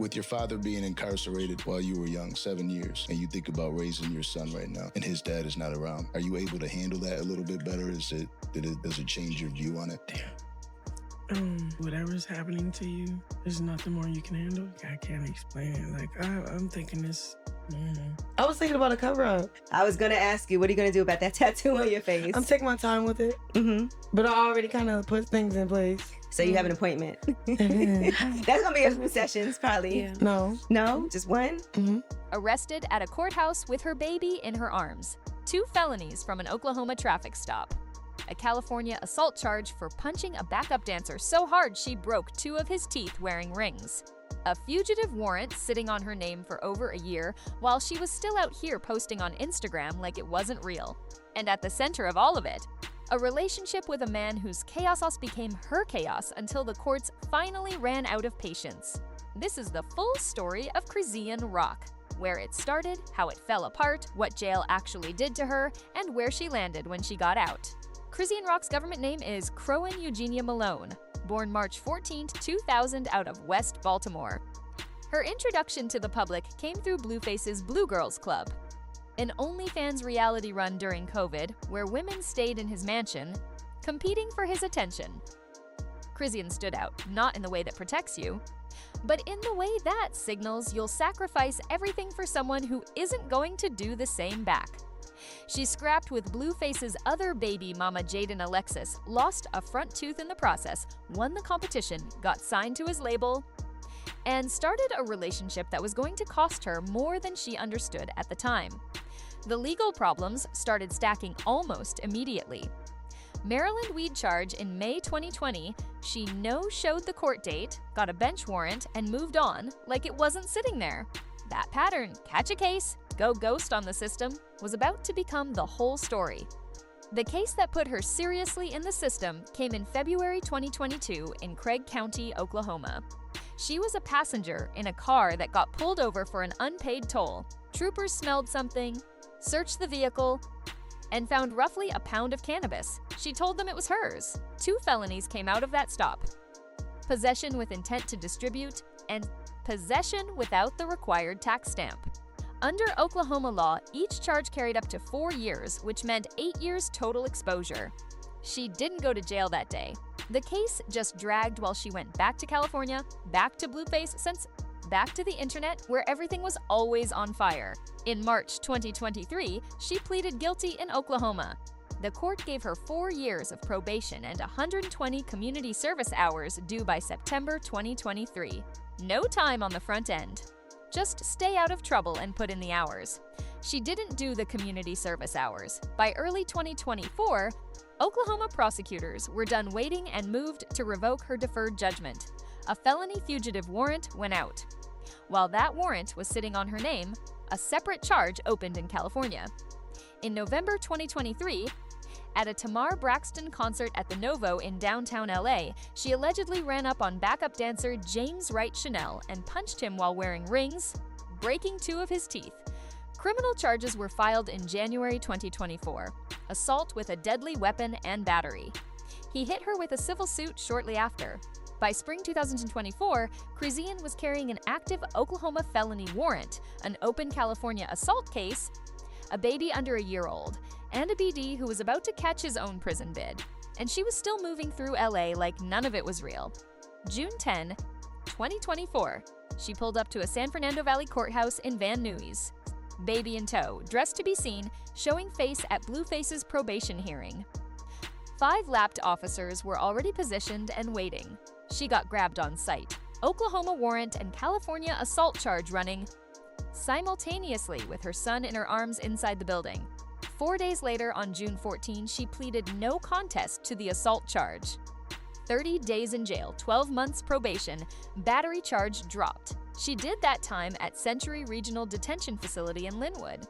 With your father being incarcerated while you were young, 7 years, and you think about raising your son right now, and his dad is not around, are you able to handle that a little bit better? Does it change your view on it? Whatever's happening to you, there's nothing more you can handle. I can't explain it. Like, I'm thinking this. I was thinking about a cover-up. I was going to ask you, what are you going to do about that tattoo on your face? I'm taking my time with it. But I already kind of put things in place. So you have an appointment. That's going to be a few sessions, probably. Yeah. No. No? Just one? Arrested at a courthouse with her baby in her arms. 2 felonies from an Oklahoma traffic stop. A California assault charge for punching a backup dancer so hard she broke 2 of his teeth wearing rings. A fugitive warrant sitting on her name for over a year while she was still out here posting on Instagram like it wasn't real. And at the center of all of it, a relationship with a man whose chaos became her chaos until the courts finally ran out of patience. This is the full story of Chrisean Rock. Where it started, how it fell apart, what jail actually did to her, and where she landed when she got out. Chrisean Rock's government name is Chrisean Eugenia Malone, born March 14, 2000 out of West Baltimore. Her introduction to the public came through Blueface's Blue Girls Club, an OnlyFans reality run during COVID where women stayed in his mansion, competing for his attention. Chrisean stood out, not in the way that protects you, but in the way that signals you'll sacrifice everything for someone who isn't going to do the same back. She scrapped with Blueface's other baby mama Jaden Alexis, lost a front tooth in the process, won the competition, got signed to his label, and started a relationship that was going to cost her more than she understood at the time. The legal problems started stacking almost immediately. Maryland weed charge in May 2020, she no-showed the court date, got a bench warrant, and moved on like it wasn't sitting there. That pattern, catch a case, go ghost on the system, was about to become the whole story. The case that put her seriously in the system came in February 2022 in Craig County, Oklahoma. She was a passenger in a car that got pulled over for an unpaid toll. Troopers smelled something, searched the vehicle, and found roughly a pound of cannabis. She told them it was hers. 2 felonies came out of that stop: possession with intent to distribute and possession without the required tax stamp. Under Oklahoma law, each charge carried up to 4 years, which meant 8 years total exposure. She didn't go to jail that day. The case just dragged while she went back to California, back to Blueface, since back to the internet where everything was always on fire. In March 2023, she pleaded guilty in Oklahoma. The court gave her 4 years of probation and 120 community service hours due by September 2023. No time on the front end. Just stay out of trouble and put in the hours. She didn't do the community service hours. By early 2024, Oklahoma prosecutors were done waiting and moved to revoke her deferred judgment. A felony fugitive warrant went out. While that warrant was sitting on her name, a separate charge opened in California. In November 2023, at a Tamar Braxton concert at the Novo in downtown LA, she allegedly ran up on backup dancer James Wright Chanel and punched him while wearing rings, breaking 2 of his teeth. Criminal charges were filed in January 2024, assault with a deadly weapon and battery. He hit her with a civil suit shortly after. By spring 2024, Chrisean was carrying an active Oklahoma felony warrant, an open California assault case, a baby under a year old, and a BD who was about to catch his own prison bid. And she was still moving through LA like none of it was real. June 10, 2024, she pulled up to a San Fernando Valley courthouse in Van Nuys. Baby in tow, dressed to be seen, showing face at Blueface's probation hearing. 5 lapped officers were already positioned and waiting. She got grabbed on sight. Oklahoma warrant and California assault charge running simultaneously with her son in her arms inside the building. 4 days later, on June 14, she pleaded no contest to the assault charge. 30 days in jail, 12 months probation, battery charge dropped. She did that time at Century Regional Detention Facility in Linwood.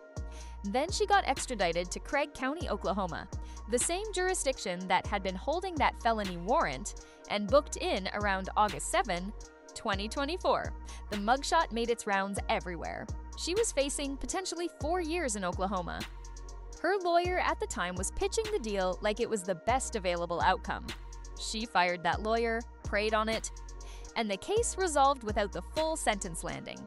Then she got extradited to Craig County, Oklahoma, the same jurisdiction that had been holding that felony warrant, and booked in around August 7, 2024. The mugshot made its rounds everywhere. She was facing potentially 4 years in Oklahoma. Her lawyer at the time was pitching the deal like it was the best available outcome. She fired that lawyer, preyed on it, and the case resolved without the full sentence landing.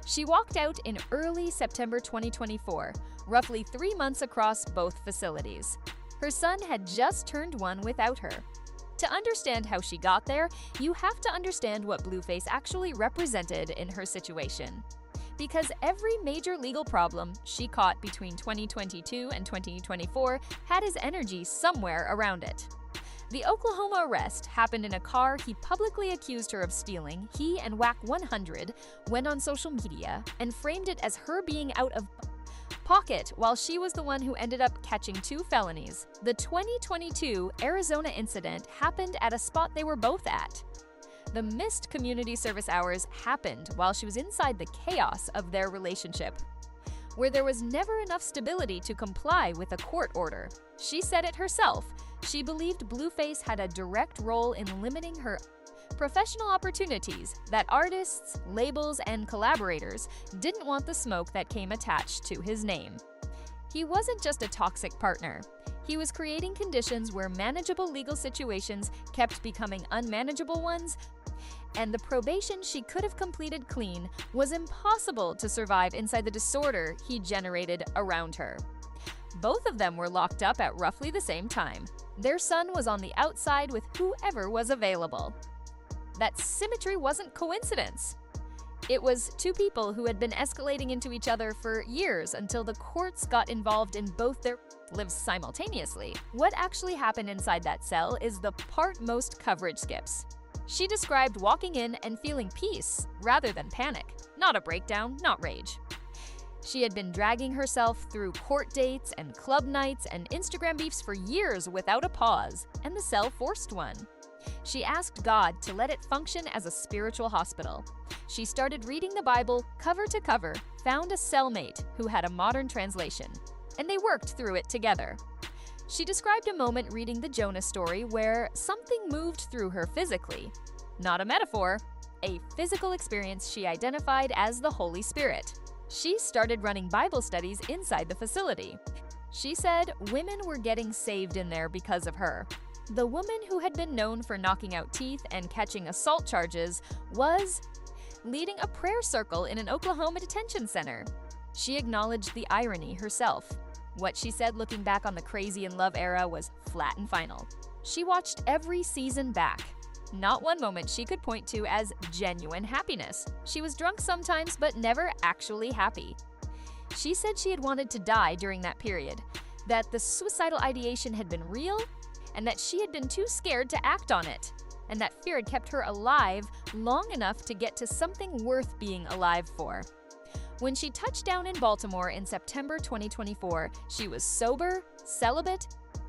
She walked out in early September 2024, roughly 3 months across both facilities. Her son had just turned 1 without her. To understand how she got there, you have to understand what Blueface actually represented in her situation. Because every major legal problem she caught between 2022 and 2024 had his energy somewhere around it. The Oklahoma arrest happened in a car he publicly accused her of stealing. He and Whack 100 went on social media and framed it as her being out of pocket while she was the one who ended up catching 2 felonies. The 2022 Arizona incident happened at a spot they were both at. The missed community service hours happened while she was inside the chaos of their relationship, where there was never enough stability to comply with a court order. She said it herself. She believed Blueface had a direct role in limiting her professional opportunities, that artists, labels, and collaborators didn't want the smoke that came attached to his name. He wasn't just a toxic partner. He was creating conditions where manageable legal situations kept becoming unmanageable ones, and the probation she could have completed clean was impossible to survive inside the disorder he generated around her. Both of them were locked up at roughly the same time. Their son was on the outside with whoever was available. That symmetry wasn't coincidence. It was 2 people who had been escalating into each other for years until the courts got involved in both their lives simultaneously. What actually happened inside that cell is the part most coverage skips. She described walking in and feeling peace rather than panic, not a breakdown, not rage. She had been dragging herself through court dates and club nights and Instagram beefs for years without a pause, and the cell forced one. She asked God to let it function as a spiritual hospital. She started reading the Bible cover to cover, found a cellmate who had a modern translation, and they worked through it together. She described a moment reading the Jonah story where something moved through her physically. Not a metaphor, a physical experience she identified as the Holy Spirit. She started running Bible studies inside the facility. She said women were getting saved in there because of her. The woman who had been known for knocking out teeth and catching assault charges was leading a prayer circle in an Oklahoma detention center. She acknowledged the irony herself. What she said looking back on the Crazy in Love era was flat and final. She watched every season back. Not one moment she could point to as genuine happiness. She was drunk sometimes, but never actually happy. She said she had wanted to die during that period, that the suicidal ideation had been real, and that she had been too scared to act on it, and that fear had kept her alive long enough to get to something worth being alive for. When she touched down in Baltimore in September 2024, she was sober, celibate,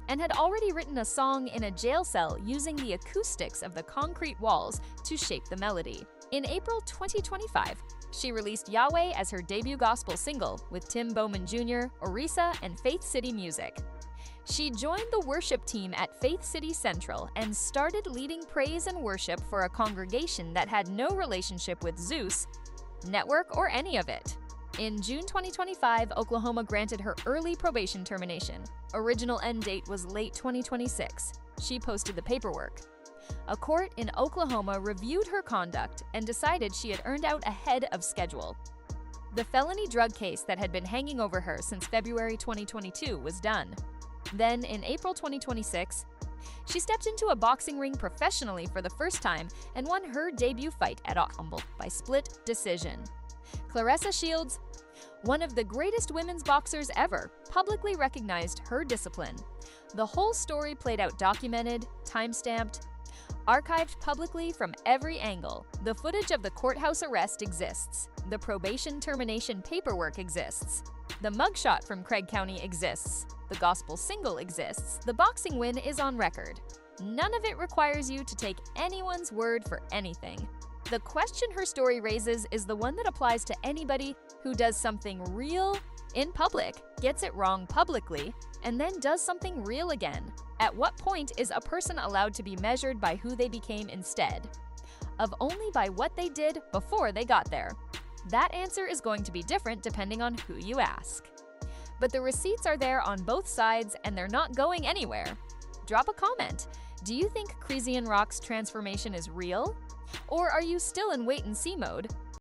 and had already written a song in a jail cell using the acoustics of the concrete walls to shape the melody. In April 2025, she released Yahweh as her debut gospel single with Tim Bowman Jr., Orisa, and Faith City Music. She joined the worship team at Faith City Central and started leading praise and worship for a congregation that had no relationship with Zeus, network, or any of it. In June 2025, Oklahoma granted her early probation termination. Original end date was late 2026. She posted the paperwork. A court in Oklahoma reviewed her conduct and decided she had earned out ahead of schedule. The felony drug case that had been hanging over her since February 2022 was done. Then, in April 2026, she stepped into a boxing ring professionally for the first time and won her debut fight at Humble by split decision. Claressa Shields, one of the greatest women's boxers ever, publicly recognized her discipline. The whole story played out documented, time-stamped, archived publicly from every angle. The footage of the courthouse arrest exists. The probation termination paperwork exists. The mugshot from Craig County exists. The gospel single exists. The boxing win is on record. None of it requires you to take anyone's word for anything. The question her story raises is the one that applies to anybody who does something real in public, gets it wrong publicly, and then does something real again. At what point is a person allowed to be measured by who they became instead of only by what they did before they got there? That answer is going to be different depending on who you ask. But the receipts are there on both sides and they're not going anywhere. Drop a comment. Do you think Chrisean Rock's transformation is real? Or are you still in wait and see mode?